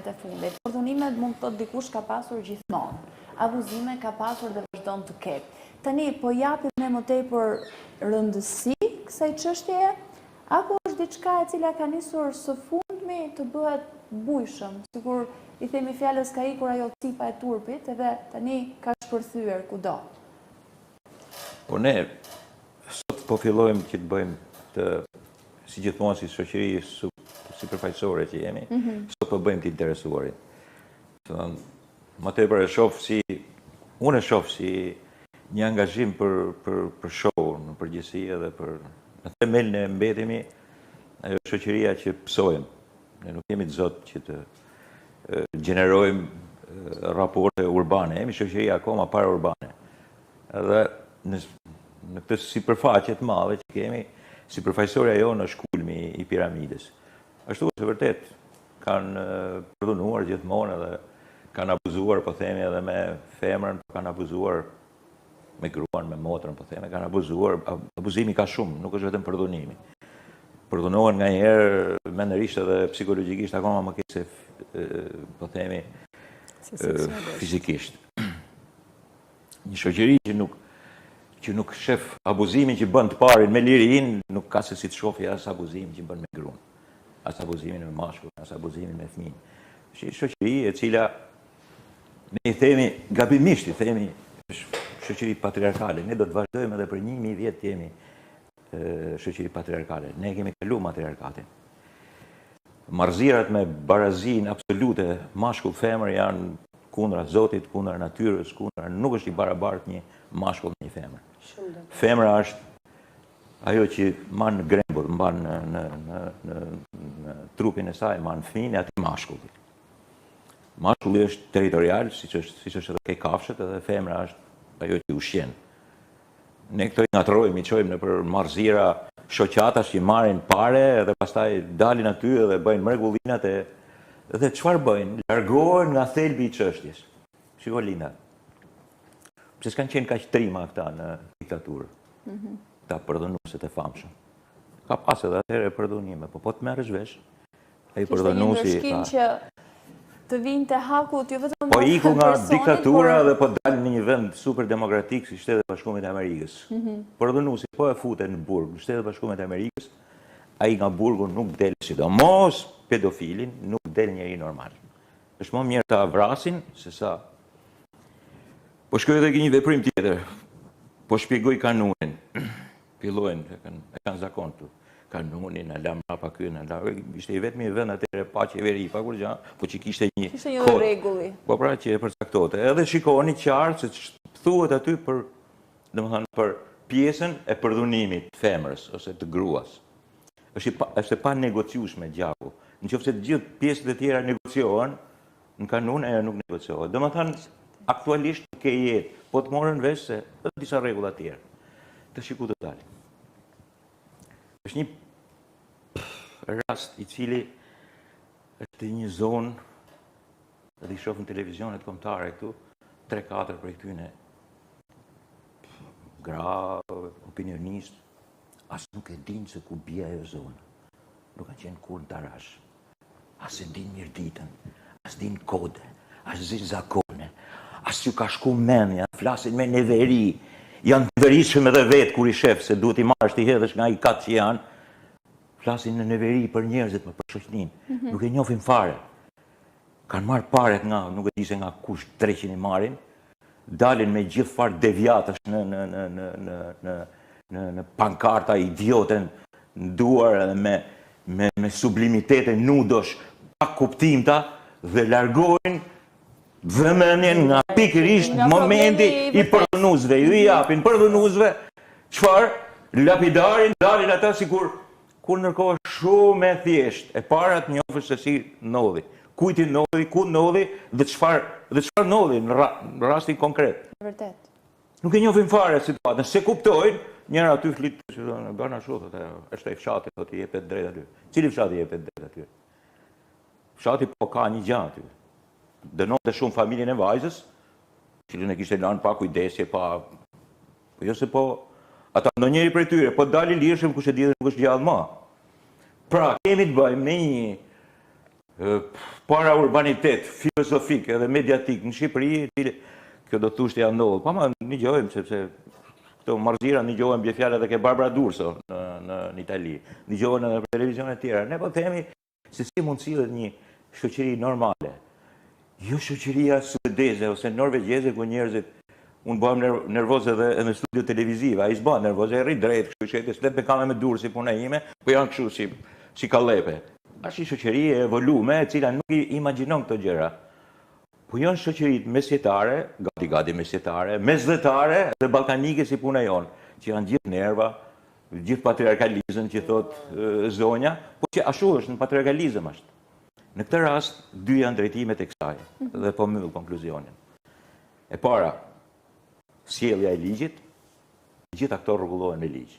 vitet e fundit. Përdhunimet mund të thotë dikush ka pasur gjithmonë. Abuzime ka pasur dhe vazhdon të ketë. Tani, po japim ne më tepër rëndësi kësaj çështjeje, apo është diçka e cila ka nisur së fundmi të bëhet bujshëm, sikur i themi fjalës ka ikur ajo cipa e turpit, edhe tani ka shpërthyer kudo. Po ne sot po fillojmë që të bëjmë të, si gjithmonë si shoqëri sipërfaqësore që jemi, sot po bëjmë të interesuarit. Më tepër unë e shoh si një angazhim për show në përgjithësi edhe në themelin e mbetemi ajo shoqëria që psojmë. Ne nuk jemi të zotë që të gjenerojmë raporte urbane, jemi shoqëri akoma para urbane. Edhe në këtë sipërfaqe të madhe që kemi, sipërfaqësorja jonë është kulmi i piramides. Ashtu është vërtet, kanë përdhunuar gjithmonë edhe kanë abuzuar, po themi, edhe me femrën, kanë abuzuar me gruan, me motrën, po themi, kanë abuzuar. Abuzimi ka shumë, nuk është vetëm përdhunimi. Përdhunohen nga njerë mendërisht edhe psikologjikisht, akoma më keq se, po themi, fizikisht. Një shoqëri që nuk shef abuzimin që bën të parin me lirin, nuk ka se si të shofi as abuzimin që bën me gruan, as abuzimin me mashkull, as abuzimin me fëmijën. Është një shoqëri e cila ne i themi gabimisht, i themi është shoqëri patriarkale. Ne do të vazhdojmë edhe për 1000 vjet të jemi shoqëri patriarkale. Ne kemi kalu matriarkatin. Marrëzirat me barazin absolute, mashkull femër janë kundra Zotit, kundra natyrës, nuk është i barabartë një mashkull dhe një femër. Femra është ajo që man në grembur, mban në trupin e saj, man fëmijën, aty mashkulli. Mashkulli është territorial, siç është edhe ke kafshët, edhe femra është ajo që ushqen. Ne këto i ngatrojmë, i çojmë nëpër marrëzira shoqatash që marrin pare dhe pastaj dalin aty dhe bëjnë mrekullinat dhe çfarë bëjnë? Largohen nga thelbi i çështjes. Shiko Linda. Pse s'kan qenë kaq trima këta në diktaturë? Ta përdhunuesit e famshëm. Ka pas edhe atëherë përdhunime, po të merresh vesh. Ai përdhunuesi që të vinte hakut, jo vetëm po iku nga diktatura dhe po dalin në një vend super demokratik si Shtetet e Bashkuara të Amerikës. Përdhunuesi po e futen në burg në Shtetet e Bashkuara të Amerikës, ai nga burgu nuk del, sidomos pedofilin, nuk del njeri normal. Është më mirë ta vrasin se sa. Po shkoj edhe një veprim tjetër. Po shpjegoj kanunin. Fillojnë, e kanë zakon këtu. Kanunin, në lam rapa kënë, ishte i vetëmi vend atëre pa qeveri, pa kur gja, po që kishte një rregulli. Po pra që e përcaktote. Edhe shikoni qartë se thuhet aty për pjesën e përdhunimit të femrës ose të gruas. Është pa negociueshme gjaku. Nëse të gjithë pjesët e tjera negociohen, në kanun ajo nuk negociohet. Domethënë aktualisht ke jetë, po të morën vesh se është disa rregulla të tjera. Të shiku të dalin. Është një rast i cili është një zonë, edhe i shoh në televizionet kombëtare këtu, 3-4 prej këtyne gra, opinionist, as nuk e dinë se ku bie ajo zonë. Nuk kanë qenë kur në tarash. As e dinë mirë ditën, as dinë kode, as dinë zakone, as ju ka shku mendja, flasin me neveri, janë të verishëm edhe vetë kur i shef, se duhet i marrësh t'i hedhësh nga i katë që janë, flasin në neveri për njerëzit, për shoqnin, nuk e njohin fare. Kanë marrë paret nga, nuk e di se nga kush 300 i marrin, dalin me gjithë farë devijatësh në pankarta idioten, në duar edhe me sublimitete nudosh, pa kuptimta, dhe largojnë vëmendjen nga pikërisht momenti i përdhunuesve. Ju i japin përdhunuesve çfarë? Lapidarin, dalin ata sikur kur ndërkohë shumë e thjesht. E para të njohësh se si ndodhi, kujt i ndodhi, ku ndodhi dhe çfarë ndodhi në rastin konkret. Vërtet. Nuk e njohin fare situatën, se kuptojnë, njëra aty flit, bën ashtu thotë, është ai fshati thotë i jepet drejt aty. Cili fshati i jepet drejt aty? Fshati po ka një gjë aty. Dënonte shumë familjen e vajzës, cilën e kishte lënë pa kujdesje, po jo se po ata ndonjëri prej tyre, po dalin lirshëm kush e di dhe nuk është gjallë më. Pra, kemi të bëjmë me një para urbanitet, filosofik edhe mediatik në Shqipëri, kjo do të thushtë ja ndodhë. Pa ma një gjojmë, sepse këto marzira një gjojmë bje fjallet dhe ke Barbara D'Urso në Itali, një gjojmë në televizionet tjera. Ne po themi se si mund cilët një shoqëri normale. Jo shoqëria suedeze ose norvegjeze ku njerëzit unë bëhem nervoz edhe në studio televiziv, a i s'bën nervoz, e rrit drejt, kështu qëtë, s'le me kame me durë si puna ime, po janë kështu si kalepe. Ashtë i shoqëri e evolume, e cila nuk i imaginon këto gjëra. Po janë shoqërit mesjetare, gati mesjetare, mesdhetare dhe balkanike si puna jonë, që janë gjithë nerva, gjithë patriarkalizëm që thot zonja, po që ashtu është në patriarkalizëm ashtë. Në këtë rast, dy janë drejtimet e kësaj, dhe po mbyll konkluzionin. E para, sjellja e ligjit, gjitha këto rregullohen me ligj.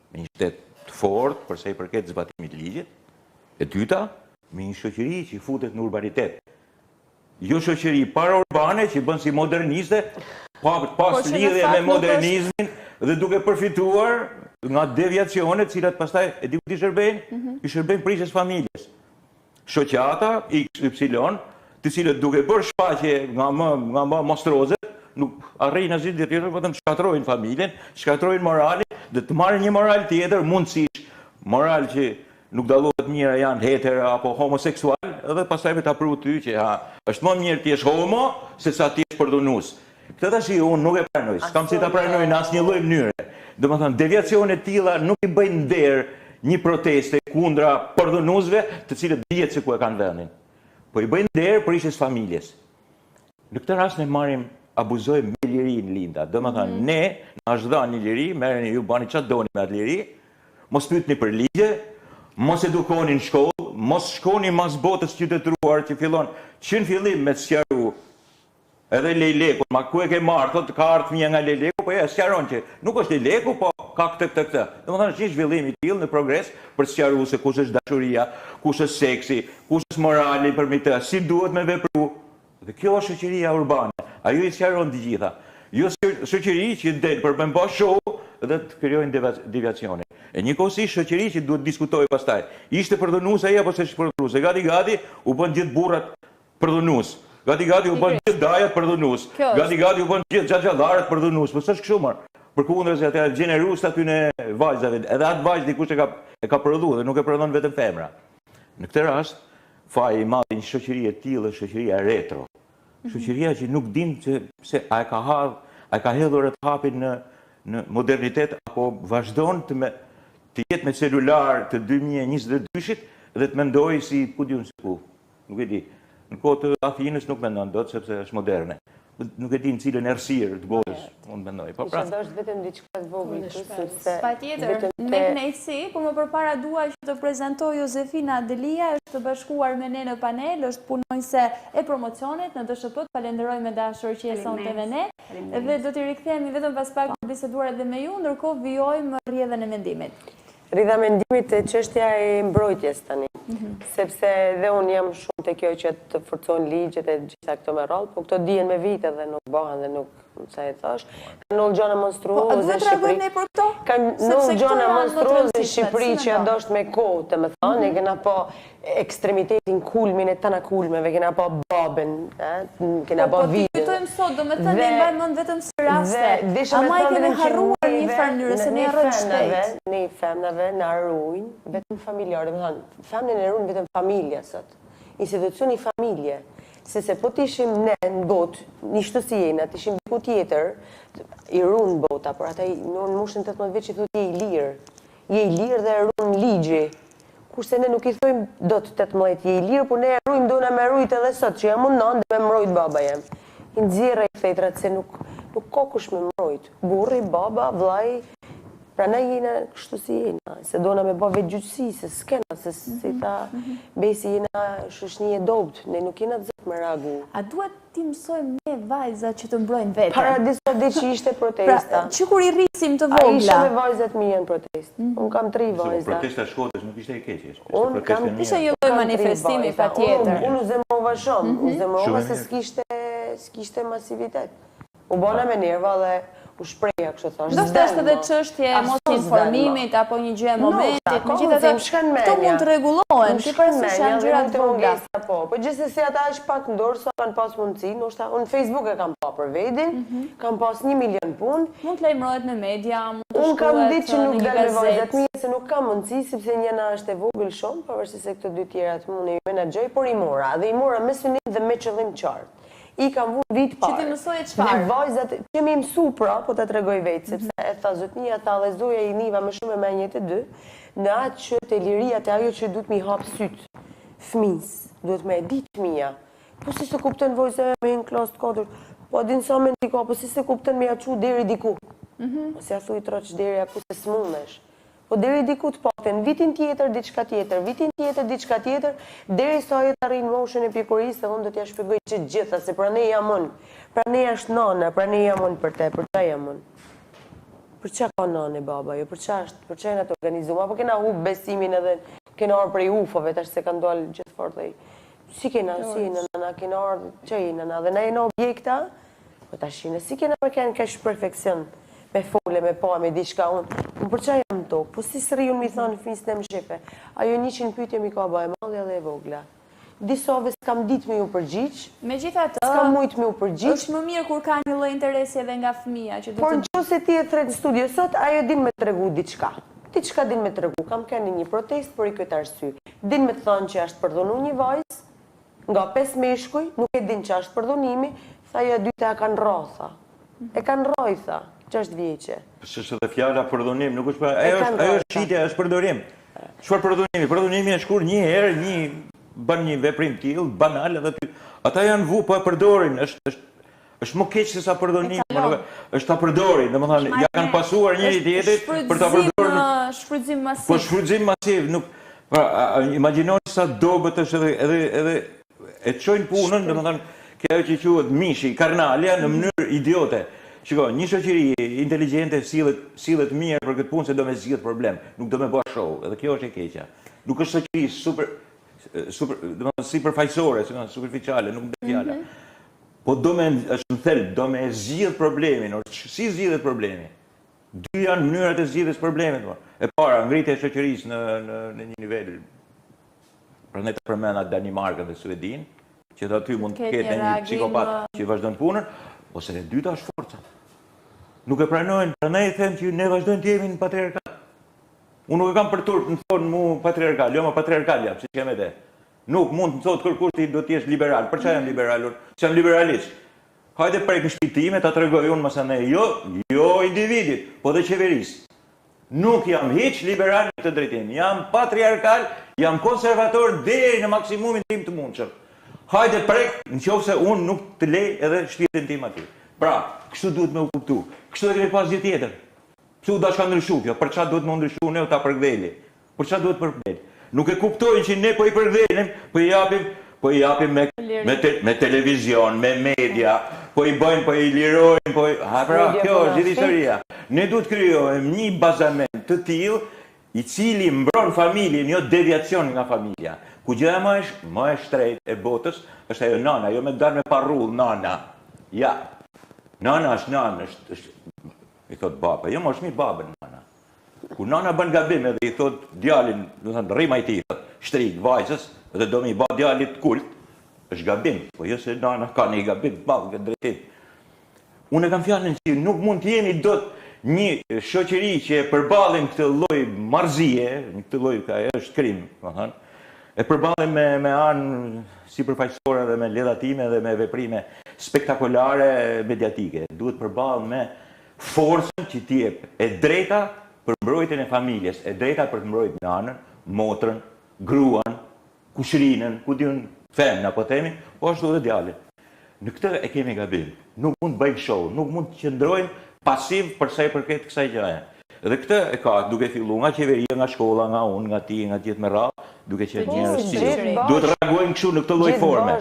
Me një shtet të fortë për sa i përket zbatimit të ligjit. E dyta, me një shoqëri që futet në urbanitet. Jo shoqëri para-urbane që bën si moderniste, pas lidhje me modernizmin dhe duke përfituar nga deviacionet, cilat pastaj e di ku i shërbejnë prishjes familjes. Shoqata XY, të cilët duke bërë shfaqje nga më mostrozet, nuk arrijnë asgjë tjetër, vetëm shkatrojnë familjen, shkatrojnë moralin, dhe të marrin një moral tjetër, mundësisht moral që nuk dallohet njëra janë hetero apo homoseksual, edhe pastaj me ta pru ty që është më mirë ti jesh homo se sa ti jesh përdonues. Këtë tash unë nuk e pranoj, s'kam si ta pranoj në asnjë lloj mënyre. Domethënë deviacione të tilla nuk i bëjnë nder një proteste kundra përdonuesve, të cilët dihet se ku e kanë vendin. Po i bëjnë nder prishjes familjes. Në këtë rast ne abuzojmë me lirinë linda. Domethënë ne na është dhënë një liri, merreni ju bani çfarë doni me atë liri, mos pyetni për ligje, mos edukoni në shkollë, mos shkoni mas botës qytetëruar që fillon që në fillim me të sqaru edhe lejleku, ma ku e ke marrë, thotë ka ardhur fëmia nga lejleku, po ja sqaron që nuk është lejleku, po ka këtë. Domethënë është një zhvillim i tillë në progres për të sqaruar se kush është dashuria, kush është seksi, kush është morali përmi të, si duhet me vepru. Dhe kjo është shoqëria urbane. Ajo i sqaron të gjitha. Jo shoqëri që del për me bë show dhe të krijojnë deviacione. E njëkohësisht shoqëri që duhet diskutojë pastaj. Ishte përdonues ai apo s'është përdonues? Gati u bën gjithë burrat përdonues. Gati u bën gjithë dajat përdonues. Gati u bën gjithë xhaxhallarët përdonues. Po s'është kështu më. Përkundër se ata gjenerust aty në vajzave, edhe atë vajzë dikush e ka prodhuar dhe nuk e prodhon vetëm femra. Në këtë rast, faji i madh i një shoqërie e tillë është shoqëria retro. Shoqëria që nuk din se a e ka hedhur atë hapin në modernitet apo vazhdon të jetë me celular të 2022-shit dhe të mendoj si ku diun se ku. Nuk e di. Në kohë të Athinës nuk mendon dot sepse është moderne. Nuk e di në cilën errësirë të botës unë mendoj. Po pra, është vetëm diçka të vogël sepse patjetër, me kënaqësi, por më përpara dua që të prezantoj Josefina Delia, është të bashkuar me ne në panel, është punonjëse e promocionit në DSHP. Falenderoj me dashur që je sonte me ne. Dhe do t'i rikthehemi vetëm pas pak për biseduar edhe me ju, ndërkohë vijojmë rrjedhën e mendimit. Rrjedha e mendimit e çështja e mbrojtjes tani. Sepse dhe unë jam shumë te kjo që të forcojnë ligjet e gjitha këto me rrallë, po këto dihen me vite dhe nuk bëhen dhe nuk, sa e thash, kanë ndodhur gjëra monstruoze në Shqipëri. Ne për to? Kanë ndodhur gjëra monstruoze në Shqipëri që ndoshta me kohë, të më thonë, ne kena pa ekstremitetin kulmin e tana kulmeve, kena pa babën, kena pa vite. Po ti kujtojmë sot, domethënë ne mbajmë mend vetëm si raste. Ama i kemi harruar një farë mënyrë se ne harrojmë shtet. Ne femnave na ruajnë vetëm familjarë, domethënë femnën e ruajnë vetëm familja sot. Institucioni familje. Se po t'ishim ne në botë, një shtësi jena, t'ishim diku tjetër, i runë bota, por ata në moshën 18 vjeç i thotë je i lirë. Je i lirë dhe runë ligji. Kurse ne nuk i thojmë do të 18 je i lirë, por ne rujmë dona me rujt edhe sot, që jam unë nëndë me mrojt baba jem. I nxjerrë i fetrat se nuk ka kush me mrojt. Burri, baba, vllai, pra na jena kështu si jena, se dona me bëve gjyqësi, se s'kena, se si ta besi jena shoqëni e dobët, ne nuk jena të zëtë me ragu. A duhet ti mësojmë ne vajza që të mbrojnë vetën? Para disa ditë që ishte protesta. Që kur i rrisim të vogla? A isha me vajzat mija në protest. Unë kam 3 vajza. Protesta Shkodrës nuk ishte e keqe. Unë kam ishte një lloj manifestimi patjetër. Unë u zemrova shumë, u zemrova se s'kishte masivitet. U bona me nerva dhe u shpreja kështu thash. Do të është edhe çështje mos informimit apo një gjë e momentit, megjithatë këto mund të rregullohen, sipas janë gjëra të vogla. Po gjithsesi ata është pak ndor sa kanë pas mundësi, ndoshta unë Facebook e kam pa për vedin, kam pas 1 milion punë. Mund të lajmërohet në media, mund të unë kam shkruhet ditë që nuk në një del me vajzat gazetë. mia se nuk kam mundësi sepse njëna është e vogël shumë, pavarësisht se këto dy tjerat mund i menaxhoj, por i mora dhe i mora me synim dhe me qëllim qartë. I kam vu vit parë. Që ti mësoje çfarë? Dhe vajzat që mi mësu pra, po ta tregoj vetë, sepse e tha zotnia, tha dhe zoja i niva më shumë me njët e dy, në atë që të liria të ajo që duhet mi hap syt fëmis, duhet me e ditë fëmija. Po si se kuptën vajza me në klasë të 4, po din sa me ndika, po si se kuptën me ja qu deri diku. Si ja thuj troq deri aku se s'mundesh. Po deri diku të paktën, vitin tjetër, diçka tjetër, vitin tjetër, diçka tjetër, deri sa ajo të arrin moshën e pjekurisë, dhe unë do t'ja shpjegoj që gjitha, se pra ne jam unë, pra ne është nana, pra ne jam unë për te, për qa jam unë. Për qa ka nane baba, jo, për qa jena të organizuar, apo kena hub besimin edhe kena arë prej ufove, tash se kanë dollë gjithë fort dhe si kena, si jena nana, kena arë, që jena nana, dhe na jena objekta, po tash jena, si kena për kenë kesh perfekcion, me fole, me pa, me diçka unë për qa jam tokë, po si sëri unë mi thonë finis në më shqipe, ajo 100 pyetje mi ka ba e madhe dhe e vogla. Disove s'kam ditë me ju përgjigj, Megjithatë, s'kam mujtë me ju përgjigj, është më mirë kur ka një lloj interesi edhe nga fëmia që do por të nëse ti e thret në studio sot, ajo din me tregu diçka. Diçka din me tregu, kam keni një protest për i këtë arsye. Din me të thonë që është përdhonu një vajzë, nga 5 meshkuj, nuk e din që është përdhonimi, tha ja dyta e kanë rratha. E kanë rratha. 6 vjeqe. S'është edhe fjala përdhunim, nuk është ajo është shitja, është përdorim. Çfarë përdhunimi? Përdhunimi është kur një herë bën një veprim tillë, banal edhe ata janë vu po e përdorin, është më keq se sa përdhunimi, është ta përdorin, domethënë ja kanë pasuar njëri tjetrit për ta përdorur. Shfrytëzim masiv. Po shfrytëzim masiv, nuk imagjinoni sa dobët është edhe e çojnë punën, domethënë kjo që quhet mishi, karnalja në mënyrë idiote. Shiko, një shoqëri inteligjente sillet mirë për këtë punë se do me zgjidh problem, nuk do me bëj show, edhe kjo është e keqja. Nuk është shoqëri domethënë sipërfaqësore, superficiale, nuk do fjala. Po do me është në thelb, do me zgjidh problemin, si zgjidhet problemi? Dy janë mënyrat e zgjidhjes problemit. E para, ngritja e shoqërisë në një nivel. Prandaj të përmenda Danimarkën dhe Suedin, që aty mund të ketë një psikopat që vazhdon punën. Ose e dyta është forca. Nuk e pranojnë, prandaj e them që ne vazhdojmë të jemi në patriarkat. Unë nuk e kam për turp në thonë mu patriarkal, jo më patriarkal jam, si që jam edhe. Nuk mund të thotë kërkush ti do të jesh liberal. Për çfarë jam liberal? Që jam liberalist. Hajde prek në shtëpi time ta tregoj unë mësane, jo individit, po dhe qeverisë. Nuk jam hiç liberal në këtë drejtim. Jam patriarkal, jam konservator deri në maksimumin tim të mundshëm. Hajde prek, nëse unë nuk të lej edhe shtëpinë tim aty. Pra, kështu duhet me u kuptu. Kështu e kemi pas gjë tjetër. Pse u dashka ndryshu kjo? Për çfarë duhet me ndryshu ne u ta përktheli? Për çfarë duhet përkthel? Nuk e kuptojnë që ne po i përkthelim, po i japim me televizion, me media, po i bëjnë, po i lirojnë, pra, kjo është gjithë historia. Ne duhet krijojmë një bazament të tillë i cili mbron familjen, jo deviacion nga familja. Ku gjëja më e shtrejt e botës është ajo nana, jo me dalë me parrull, nana. Ja, nana është nana, i thot baba, jo më është mirë babën nana. Ku nana bën gabim edhe i thot djalin, do thënë rrima i tij, shtrik vajzës, dhe do me i bë djalit kult, është gabim, po jo se nana ka një gabim, ballë këtë drejtim. Unë e kam fjalën që nuk mund të jemi dot një shoqëri që e përballim këtë lloj marrëzie, këtë lloj ka është krim, domethënë. E përballim me anë sipërfaqësore dhe me ledhatime dhe me veprime spektakolare mediatike. Duhet përballem me forcën që t'i jep e drejta për mbrojtjen e familjes, e drejta për të mbrojtur nanën, motrën, gruan, kushrinën, ku diun femën apo themi, po ashtu edhe djalin. Në këtë e kemi gabim. Nuk mund të bëjmë show, nuk mund të qëndrojmë pasiv për sa i përket kësaj gjëje. Dhe këtë e ka duke fillu nga qeveria, nga shkolla, nga unë, nga ti, nga gjithë me radhë, duke qenë njerëz cilë. Duhet reagojmë kështu në këtë lloj forme.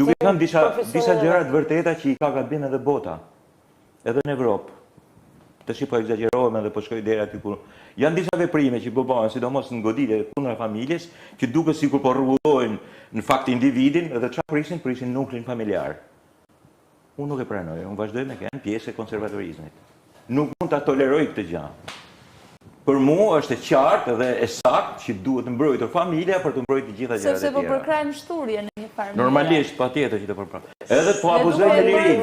Duke thënë disa gjëra të vërteta që i ka gabim edhe bota, edhe në Evropë. Tash po egzagerohem edhe po shkoj deri aty ku janë disa veprime që bëhen, sidomos në goditje kundër familjes, që duket sikur po rregullojnë në fakt individin dhe çfarë prisin nuklin familjar. Unë nuk e pranoj, unë vazhdoj me kënë pjesë e konservatorizmit. nuk mund ta toleroj këtë gjë. Për mua është e qartë dhe e saktë që duhet mbrojtur familja për të mbrojtur të gjitha gjërat e tjera. Sepse po përkrajnë shturje në një farë. Normalisht, patjetër që të përpran. Edhe po abuzojnë me lirin.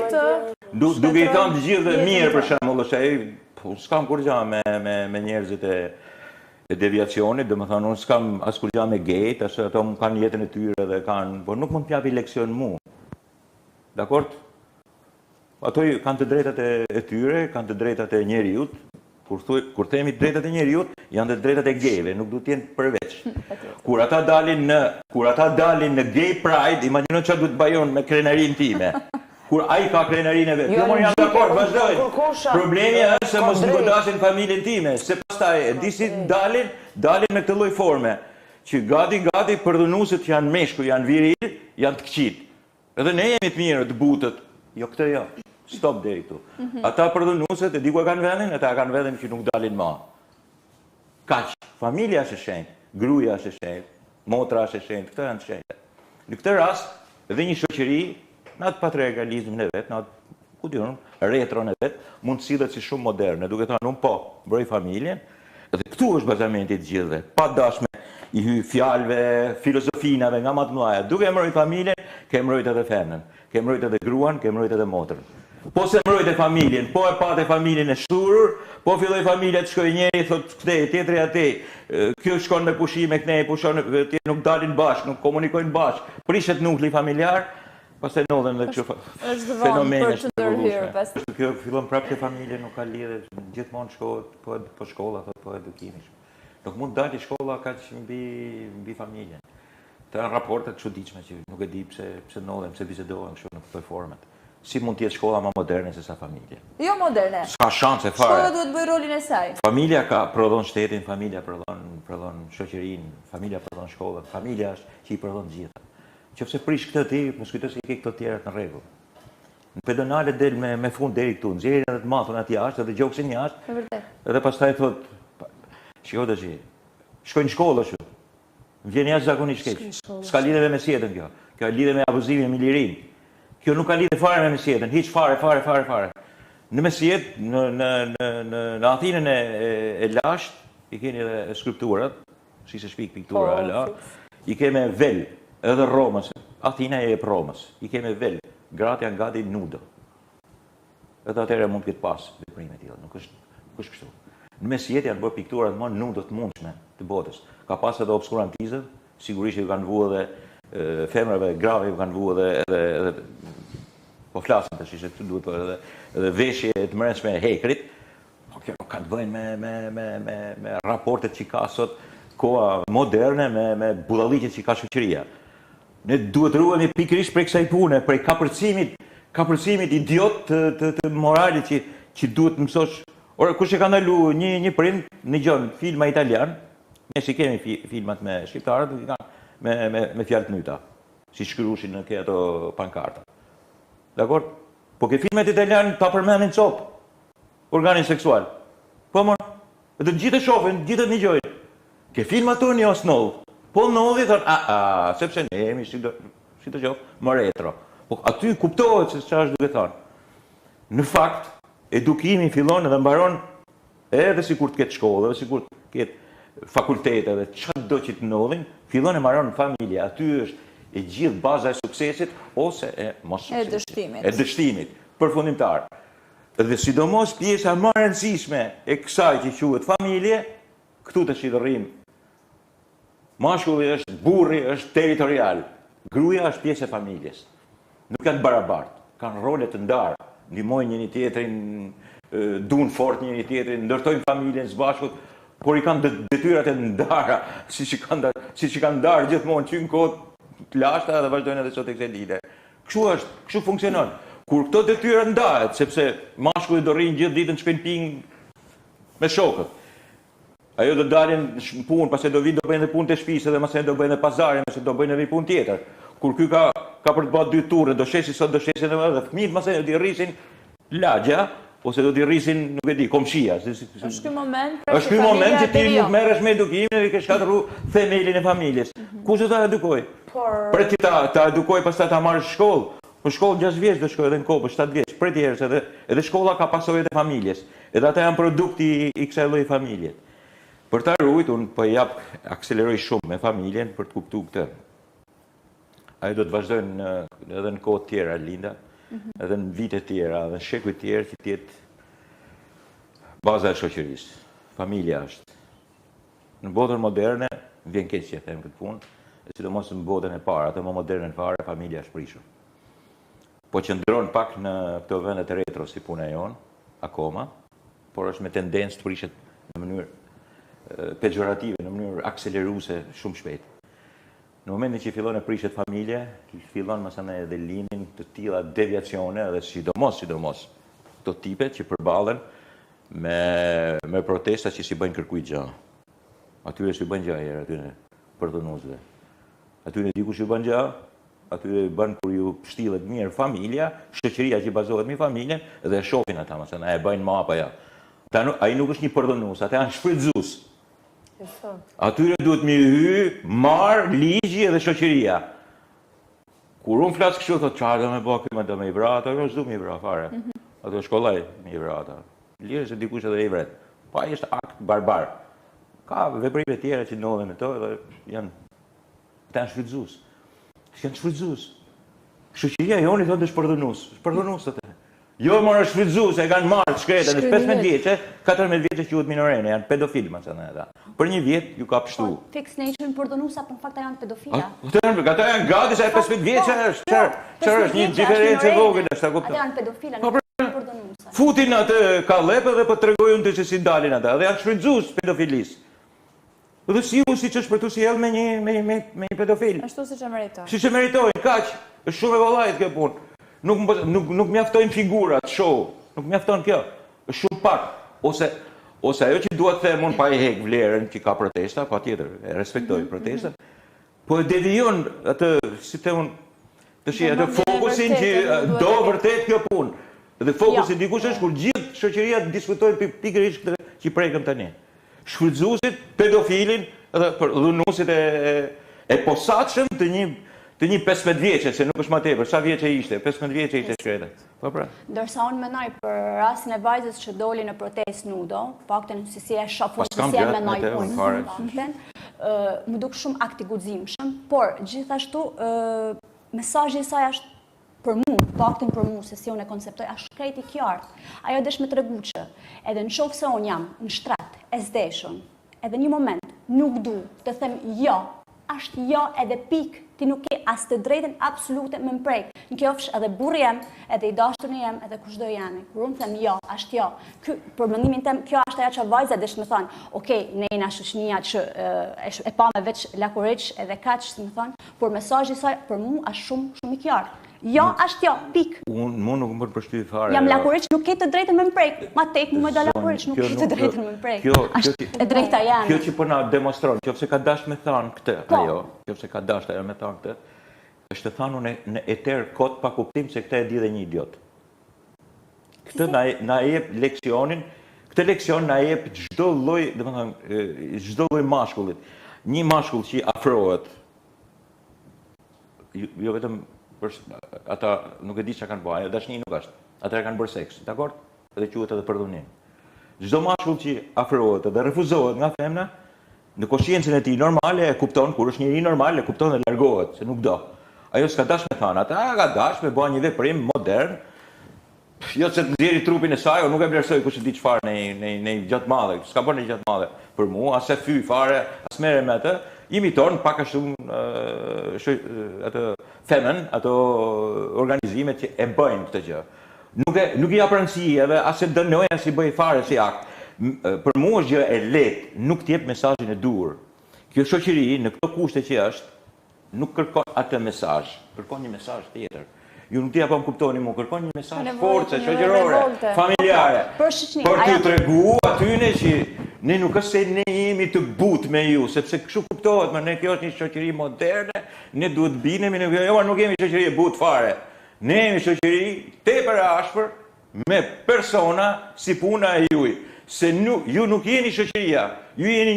Duke i thënë të gjithë dhe mirë për shembull, është ai, po s'kam kur gjë me njerëzit e deviacionit, domethënë unë s'kam askur gjë me gejt, ashtu ato kanë jetën e tyre dhe kanë, por nuk mund të japi leksion mua. Dakor? Ato kanë të drejtat e tyre, kanë të drejtat e njeriut. Kur themi drejtat e njeriut, janë të drejtat e gejve, nuk duhet të jenë përveç. Kur ata dalin në gay pride, imagjino çfarë duhet bajon me krenarin time. Kur ai ka krenarin e vet. Jo, më jam dakord, vazhdoj. Problemi është se mos godasin familjen time, se pastaj disi dalin me këtë lloj forme, që gati përdhunuesit që janë meshkuj, janë viril, janë të këqit. Edhe ne jemi të mirë, të butët. Jo këtë jo. Stop deri këtu. Ata përdhunuesit e di ku e kanë vendin, ata kanë vendin që nuk dalin më. Kaq. Familja është e shenjtë, gruaja është e shenjtë, motra është e shenjtë, këto janë të shenjta. Në këtë rast, edhe një shoqëri, në atë patriarkalizmin e vet, në atë retron e vet, mund të sillet si shumë moderne, duke thënë unë po, mbroj familjen, dhe këtu është bazamenti i të gjithëve, pa dashme i hy fjalëve, filozofinave nga më të mëdha. Duke mbrojtur familjen, ke mbrojtur edhe femnën, ke mbrojtur edhe gruan, ke mbrojtur edhe motrën. Po se mbrojtë familjen, po e patë familjen e shturur, po filloi familja të shkojë njëri, thot këtej, tjetri atej, kjo shkon me pushime, këtej pushon, ti nuk dalin bashkë, nuk komunikojnë bashkë, prishet nuklli familjar, pastaj ndodhen edhe kështu fenomene të ndryshme. Kjo fillon prapë te familja, nuk ka lidhje, gjithmonë shkohet, po shkolla, po edukimi. Nuk mund dalë shkolla kaq mbi familjen. Të janë raporte të çuditshme që nuk e di pse ndodhen, pse bisedohen kështu në këtë format. Si mund të jetë shkolla më moderne se sa familja? Jo moderne. S'ka shanse fare. Shkolla duhet bëj rolin e saj. Familja prodhon shtetin, familja prodhon shoqërinë, familja prodhon shkollën, familja është që i prodhon të gjitha. Qofse prish këtë ti, mos kujto se i ke këto të tjerat në rregull. Në pedonale del me fund deri këtu, nxjerrin edhe të matën aty jashtë, edhe gjoksin jashtë. Është vërtet. Edhe pastaj thot, shikoj tash. Shkojnë në shkollë ashtu. Vjen jashtëzakonisht keq. S'ka lidhje me mesjetën kjo. Kjo lidhje me abuzimin, me lirinë. Kjo nuk ka lidhje fare me mesjetën, hiç fare. Në mesjet, në Athinën e lashtë, i keni edhe skulpturat, si se shpik piktura e la, i keme vel, edhe Romës, Athina e jep Romës, i keme vel, gratë janë gati nudo. Edhe atëherë mund këtë pas, veprime tilla, nuk është kështu. Në mesjet janë bërë pikturat më nudo të mundshme të botës. Ka pas edhe obskurantizëm, sigurisht që kanë vu edhe femrave grave kanë vu edhe po flasin tash se këtu duhet edhe veshje të mërshme e hekrit. Po kjo nuk ka të bëjnë me raportet që ka sot koha moderne me budalliqet që ka shoqëria. Ne duhet ruhemi pikërisht prej kësaj pune, prej kapërcimit idiot të moralit që duhet mësosh. Ora kush e ka ndalu një prind në gjën filma italian, ne si kemi filmat me shqiptarët, me fjalë të nyta, si shkrushin në këto pankarta. Dakor? Po ke filmet italian ta përmendin cop organin seksual. Po më, të gjithë e shohin, gjithë e dëgjojnë. Ke filmat tonë jo snoll. Po ndodhi thonë, sepse ne jemi si të qoftë, më retro. Po aty kuptohet se çfarë është duke thënë. Në fakt, edukimi fillon dhe mbaron edhe sikur të ketë shkollë, edhe sikur të ketë fakultete dhe çdo që të ndodhin, fillon e mbaron në familje. Aty është e gjithë baza e suksesit ose e mos suksesit. E dështimit, përfundimtar. Dhe sidomos pjesa më e rëndësishme e kësaj që quhet familje, këtu të shidhërrim. Mashkulli është burri, është territorial. Gruaja është pjesë e familjes. Nuk janë barabartë, kanë role të ndarë. Ndihmojnë njëri tjetrin, duan fort njëri tjetrin, ndërtojnë familjen së bashku, por i kanë detyrat e ndara, siç i kanë ndarë gjithmonë që në kohë të lashta dhe vazhdojnë edhe sot e kësaj dite. Kështu është, kështu funksionon. Kur këto detyra ndahet, sepse mashkulli do rrinë gjithë ditën shkojnë ping me shokët. Ajo do dalin në punë, pastaj do vinë do bëjnë punë te shtëpia dhe pastaj do bëjnë pazarin, ose do bëjnë edhe punë tjetër. Kur ky ka për të bërë 2 turre, do shesi sot, do shesin edhe fëmijët pastaj do t'i rrisin lagja ose do t'i rrisin, nuk e di, komshia. Është ky moment, është ky moment që ti nuk merresh me edukimin dhe ke shkatërru themelin e familjes. Kush do ta edukoj? Për ti ta edukoj pastaj ta marrësh shkollë. Po shkollë 6 vjeç do shkojë edhe në Kopë, 7 vjeç, për tjerës edhe shkolla ka pasojat e familjes. edhe ata janë produkti i kësaj lloji familje. Për ta ruajtur, unë po jap akseleroj shumë me familjen për të kuptuar këtë. Ajo do të vazhdojnë edhe në kohë të tjera linda, edhe në vite të tjera, edhe në shekuj të tjerë që të jetë baza e shoqërisë. Familja është. Në botën moderne vjen keq që them këtë punë, sidomos në botën e parë, atë më moderne në fare, familja është prishur. Po qëndron pak në këto vendet retro si puna jonë, akoma, por është me tendencë të prishet në mënyrë pejorative, në mënyrë akseleruese shumë shpejt. Në momentin që fillon e prishet familje, fillon mësane edhe linin të tilla deviacione dhe sidomos të tipet që përballen me protesta që si bëjnë kërkuj gjë. Atyre si bëjnë gjë herë, atyre përdhënuesve. Atyre dikush i bën gjë, atyre bën kur ju shtillet mirë familja, shoqëria që bazohet mbi familjen dhe e shohin ata mësane, e bëjnë më apo jo. Ai nuk është një përdhënues, ata janë shfrytëzues. Atyre duhet mi hy, marë, ligji edhe shoqëria. Kur unë flasë kështu, thotë, qarë do me bëha këmë, do me i vra, ato është du me i vra, fare. Ato shkollaj me i vra, ata. Lirë se dikush edhe i vret. Pa i është akt barbar. Ka veprime tjera që ndodhen me to, edhe janë shfrytëzues. Janë shfrytëzues. Shoqëria joni thotë është përdhënues. Është përdhënues atë. Jo më është shfrytëzues, e kanë marrë shkretën, është 15 vjeçë, 14 vjeçë quhet minorene, janë pedofil mësane ata. Për një vjet ju ka pështu. Fix nature përdhënuesa, por në fakt janë pedofila. Ata janë gati sa 15 vjeçë është. Çfarë është një diferencë e vogël është, a kupton? Ata janë pedofila, nuk janë përdhënuesa. Futin atë kallep dhe po tregojnë të se si dalin ata, dhe janë shfrytëzues pedofilis. Dhe si u siç është për tu sjell me një pedofil. Ashtu siç e meritojnë. Siç e meritojnë, kaq. Është shumë e vëllait kjo punë. Nuk mjaftojnë figurat, show. Nuk mjafton kjo. Është shumë pak. Ose ajo që duhet të them unë pa i hek vlerën që ka protesta, patjetër, e respektoj protestat. Po e devijon atë, si them unë, atë fokusin që do vërtet kjo punë. Dhe fokusi dikush është kur gjithë shoqëria diskutojnë pikërisht këtë që prekëm tani. Shfrytëzuesit, pedofilin dhe dhunuesit e posaçëm të një 15 vjeçe, se nuk është më tepër. Sa vjeçe ishte? 15 vjeçe ishte shkreta. Po pra. Ndërsa unë mendoj për rastin e vajzës që doli në protestë nudo, paktën si e shoh, si e mendoj unë. Më duk shumë akt i guximshëm, por gjithashtu mesazhi i saj është për mua, paktën për mua, se si unë e konceptoj, është krejt i qartë. Ajo desh me tregu që edhe nëse unë jam në shtrat, e zdeshun, edhe një moment nuk du të them jo, është jo edhe pik, ti nuk ke as të drejtën absolute me mprek. Në qofsh edhe burri jem, edhe i dashuri jem, edhe kushdo jemi. Kur unë them jo, është jo. Për mendimin tim, kjo është ajo që vajza desh me thonë, okej, ne jena shoqënia që e pa me veç lakuriç edhe kaq, si më thonë, por mesazhi i saj për mua është shumë i qartë. Jo, është jo, pik. Unë nuk më përshtyp fare. Jam lakuriç, nuk ke të drejtën me mprek. Ma tek më da lakuriç, nuk ke të drejtën me mprek. Është e drejta jam. Kjo që po na demonstron, nëse ka dash me thënë këtë, ajo, nëse ka dash ajo me thënë këtë, është të thënë në eter kot pa kuptim se këtë e di dhe një idiot. Këtë na jep leksionin, këtë leksion na jep çdo lloj, domethënë, çdo lloj mashkullit. Një mashkull që afrohet, jo vetëm ata nuk e di çka kanë bërë, dashni nuk është. Ata kanë bërë seks, dakor? Dhe quhet edhe përdhunim. Çdo mashkull që afrohet dhe refuzohet nga femna, në konsciencën e tij normale e kupton, kur është njëri normal e kupton dhe largohet, se nuk do. Ajo s'ka dash me thënë, ata ka dash me bëj një veprim modern. Jo se të nxjerrë trupin e saj, nuk e vlerësoj kush e di çfarë në gjatë madhe, s'ka bërë një gjatë madhe për mua, as e fy fare, as merre me atë. Imiton pak a shumë atë femen, ato organizimet që e bëjnë këtë gjë. Nuk i jap rëndësi edhe as e dënoj as i bëj fare si akt. Për mua është gjë e lehtë, nuk të jep mesazhin e duhur. Kjo shoqëri në këto kushte që është, nuk kërkon atë mesazh, kërkon një mesazh tjetër. Ju nuk t'i apo më kuptoni mu, kërkon një mesazh force, shoqërore, familjare. Për t'ju tregu atyne që ne nuk është se ne jemi të butë me ju, sepse kështu kuptohet, ma ne kjo është një shoqëri moderne, ne duhet binemi në kjo, nuk jemi shoqëri e butë fare. Ne jemi shoqëri tepër e ashpër me persona si puna e juj. Se ju nuk jeni shoqëria, ju jeni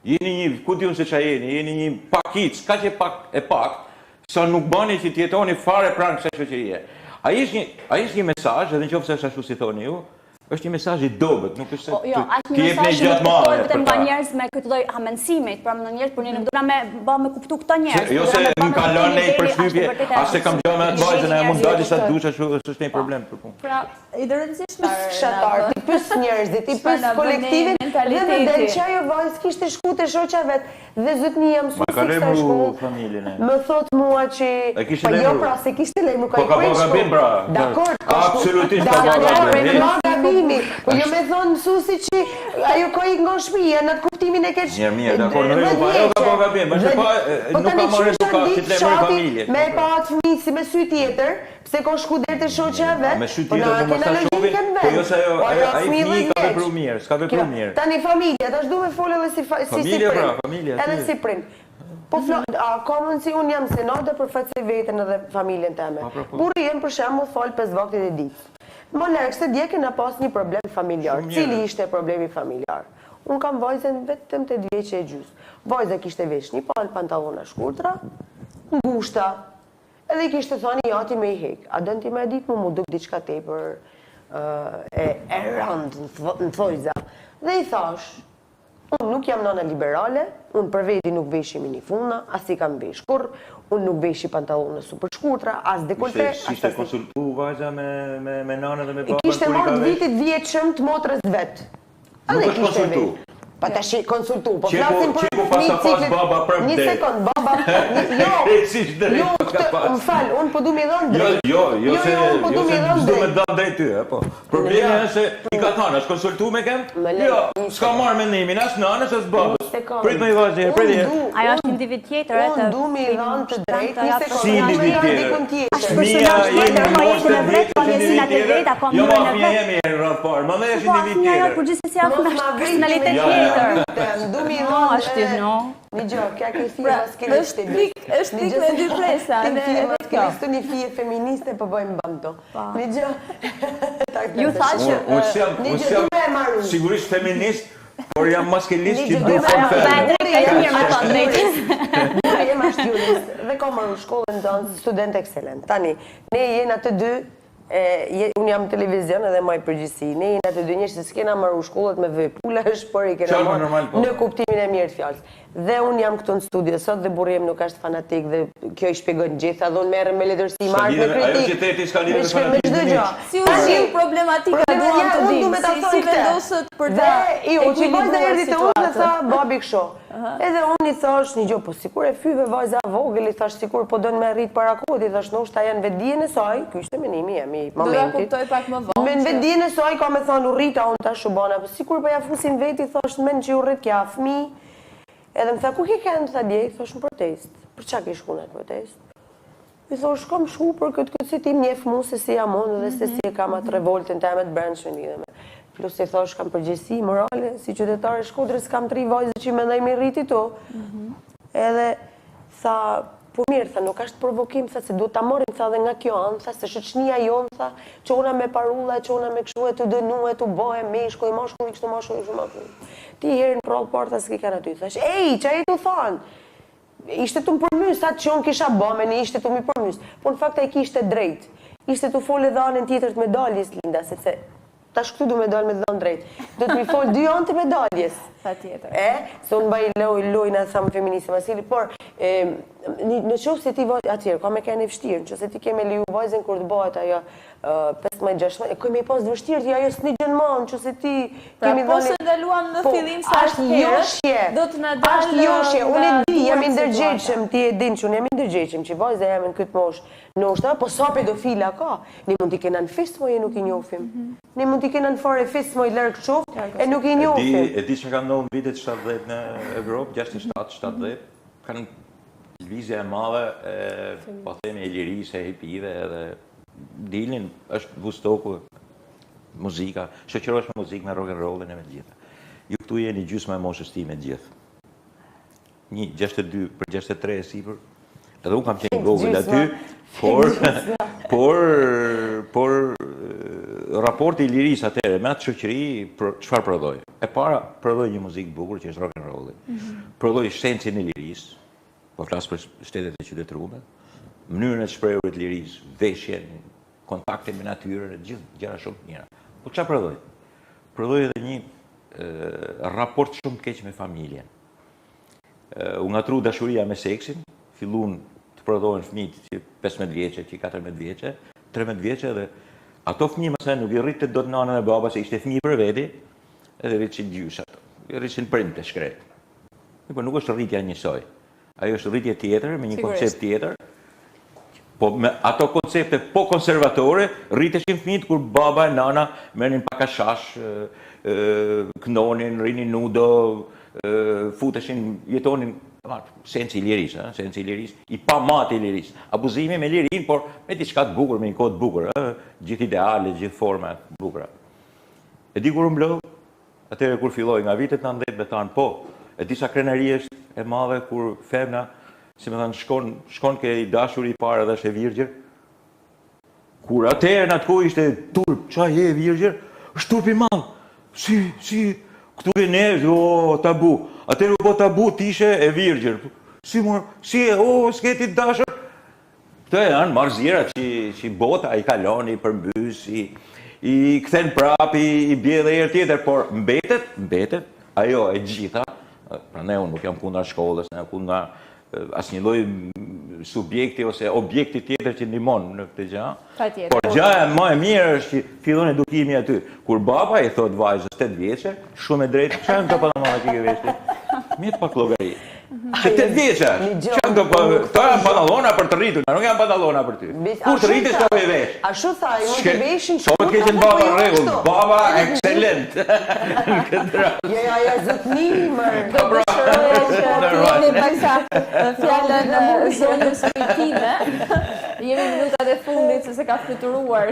një, ku diun se qa jeni një pakic, ka që e pak, sa nuk bani që tjetoni fare pranë kësaj shoqërie. Ai është një mesazh, edhe nëse është ashtu si thoni ju, Është një mesazh i dobët, nuk është Jo, është një mesazh që kuptohet vetëm nga njerëz me këtë lloj hamendësimit, pra në njerëz, por ne nuk dona me kuptu këto njerëz. Jo se më ka lënë një përshtypje, as se kam gjë me atë vajzën, e mund dalë sa dush ashtu, është një problem për punë. Pra, i rëndësishme fshatar, ti pyes njerëzit, ti pyes kolektivin, dhe vëdel që ajo vajzë kishte shku te shoqja vet dhe zotnia mësuesi ka shku familjen e. Më thot mua që po jo pra se kishte lejmë ka ka gabim pra. Dakor, absolutisht ka gabim. Po jo me thonë mësuesi që ajo ka ikë nga shtëpia në atë kuptimin e keq. Mirë, dakor, ajo ka po gabim, bashkë nuk ka marrë edukat, ti le marrë familje. Me pa atë fëmijë si me sy tjetër, pse ka shku deri te shoqja vet. Me sy tjetër do mos ta shohin. Po jo se ai fëmijë ka vepruar mirë, s'ka vepruar mirë. Tani familja, tash duhet me folë edhe si familja pra, familja. Edhe si prind. Po ka mundsi unë jam senate për fat se veten edhe familjen teme. Burri jem për shembull fal 5 vakte e ditë. Më lërë se dje kena pas një problem familjar. Cili ishte problemi familjar? Unë kam vajzën vetëm të 2 vjeçë e gjys. Vajza kishte vesh një palë pantallona shkurtra, ngushta, edhe kishte thani jati me i hek. A dën ti me ditë mu duk diçka tepër e rëndë në thojza. Dhe i thash, unë nuk jam nana liberale, unë për veti nuk veshi minifuna, as i kam vesh kur, unë nuk veshi pantallona super shkurtra, as dekolte. Ishte konsultu vajza me nanën dhe me babën? Kishte marrë vitit vjetshëm të motrës vet. Nuk është konsultu. Pa tash konsultu, po flasim për një ciklet. Baba prap një sekond, baba. Jo, më fal, unë po du mi dhënë drejt. Jo, se s'do me dhënë drejt ty, po. Problemi është se i ka thënë, është konsultu me kem? Jo, s'ka marrë mendimin as nanës as babës. Prit me i vajzë, prit. Ajo është individ tjetër, unë du mi dhënë të drejt, një sekond. Si individ tjetër? Është personazh tjetër, po jetë në vet, ka mjesinat e veta, ka mënyrën e vet. Jo, mënyrën e vet. jemi në rreth parë, më është individ Ja, tjetër. përgjithësisht ja personalitet tjetër. Du mi dhënë. Është no. Një gjë, kja ke fije maskiliste. Është pik me 2 presa. Një fije feministe po bëjmë bëmto. Një gjë. Ju thashë Unë jam sigurisht feminist, por jam maskilist që du Ba drejt ka mirë me thonë drejtës. Unë jem ashtë jurist dhe ka marrë shkollën tonë student excellent. Tani, ne jena të dy, unë jam televizion edhe maj përgjithsi, ne jena të dy njështë se s'kena marrë shkollët me vëpullash, por i kena marrë në kuptimin e mirë të fjallës. Dhe unë jam këtu në studio sot dhe burri jem nuk është fanatik dhe kjo i shpjegon gjitha dhe unë merrem me letërsi, marrë me kritik. Ajo që teti s'ka lidhje me fanatikizmin. Si u shih problematika duam të dim, si vendosët për ta ekuilibruar situatën. Dhe tha babi kësho. Edhe unë i thash një gjë, po sikur e fyve vajza vogël, i thash sikur po don me rrit para kohët, i thash ndoshta janë vetdijen e saj, ky ishte menimi jam i momentit. Do ta kuptoj pak më vonë. Me vetdijen e saj ka me thënë urrita unë tash u bana, po sikur po ja fusin veti, thash mend që urrit kja fëmijë. Edhe më tha ku ke kanë tha dje, thash në protest. Për çka ke shku në protest? I thash kam shku për këtë si tim njeh mua se si jam unë dhe se si e kam atë revoltën time të brendshme lidhe me. Plus i thash kam përgjegjësi morale, si qytetare e Shkodrës kam 3 vajza që mendoj me rriti to. Edhe tha, po mirë, tha, nuk është provokim, tha, se duhet ta marrim, tha, dhe nga kjo anë, tha, se shoqënia jon, tha, çona me parulla, çona me kështu e të dënue, të bëhe meshkuj, mashkull, kështu mashkull. Ti herën prall porta s'ke kanë aty, thash, ej, çai tu thon. Ishte tu përmys atë që unë kisha bëme, ne ishte tu mi përmys. Po në fakt ai kishte drejt. Ishte tu folë dhe anën tjetër të medaljes Linda, sepse tash këtu du me dalë me dhënë drejt. Do të mi folë 2 anë të medaljes. Sa tjetër. Se unë baj lojnë atë thamë feministë Vasili, por në qofë se ti vajzë atjerë, ka me kene vështirë, në qofë se ti keme liju vajzën kur të bëhet ajo 15-16, këmë i pas të vështirë, ti ajo s'ni gjënë ma, në qofë se ti kemi dhoni... Pra, po se ndaluam në fillim sa është herë, do të në dalë... Ashtë joshje, unë e di, jam indërgjeqëm, ti e din që unë jam indërgjeqëm, që vajzë jam në këtë mosh, në ushta, po sa pedofila ka, ne mund t'i kena në fist, moj e nuk i njofim. Ne mund t'i kena në fare fist, moj lërë qoftë, e nuk i njofim. E di që ka ndonë vitet 70 në Evropë, 67-70, kanë lvizja e madhe, po themi e lirisë, e hipive, edhe dilin, është Vustoku, muzika, shoqërosh me muzikë, me rock and rollin e me gjitha. Ju këtu jeni gjysma e moshës ti me gjithë. 62 për 63 e sipër, edhe unë kam qenë gogël aty, por raporti i lirisë atëre me atë shoqëri çfarë prodhoi? E para prodhoi një muzikë bukur që është rock and rolli. Prodhoi shkencën e lirisë, po flas për shtetet e qytetëruara, mënyrën e shprehurit lirisë, veshjen, kontaktin me natyrën, gjithë gjëra shumë të mira. Po çfarë prodhoi? prodhoi edhe një raport shumë keq me familjen. U ngatru dashuria me seksin, fillun të prodhohen fëmijët që 15 vjeçe, që 14 vjeçe, 13 vjeçe dhe ato fëmijë mëse nuk i rritet dot nanën e babas se ishte fëmijë për veti, edhe rritin gjysh ato. I rritin prind të shkret. Po nuk është rritja njësoj. Ajo është rritje tjetër, me një koncept tjetër. Po me ato koncepte po konservatore, rriteshin fëmijët kur baba e nana merrnin pakashash, kënonin, rinin nudo, futeshin, jetonin sensi i lirisë, sensi i lirisë, i pa mati i lirisë. Abuzimi me lirin, por me diçka të bukur, me një kohë të bukur, gjithë ideale, gjithë forma të bukura. E di kur mblodh, atëherë kur filloi nga vitet 90 me thanë po, e disa krenari është e madhe kur femna, si me thanë, shkon ke i dashur i parë dhe është e virgjër. Kur atëherë në atë kohë ishte turp, qa je e virgjër? Është turp i madh. Si, këtu e ne, tabu. Atëherë u bo tabu t'ishe e virgjër. S'keti dashur. Këto janë marzira që bota i kalon, i përmbys, i kthen prap, i bje dhe herë tjetër, por mbetet, ajo e gjitha. Pra ne unë nuk jam kundra shkollës, ne jam kundra asnjë lloj subjekti ose objekti tjetër që ndihmon në këtë gjë. Por gjëja më e mirë është që fillon edukimi aty. Kur baba i thot vajzës 8 vjeçe, shumë e drejtë, çfarë në të panamona që ke veshti? Mirë pak llogari. Që 8 vjeçe, çfarë do këto janë pantalona për të rritur, nuk janë pantalona për ty. Kur të rritesh ka me vesh. Ashtu tha, mund të veshin shkurt. Po keqen baba rregull, baba excelent. Në këtë rast. Ja zotni më. Do të shëroj që jemi basa fjalën zonës kujtime. Jemi minutat e fundit se ka fluturuar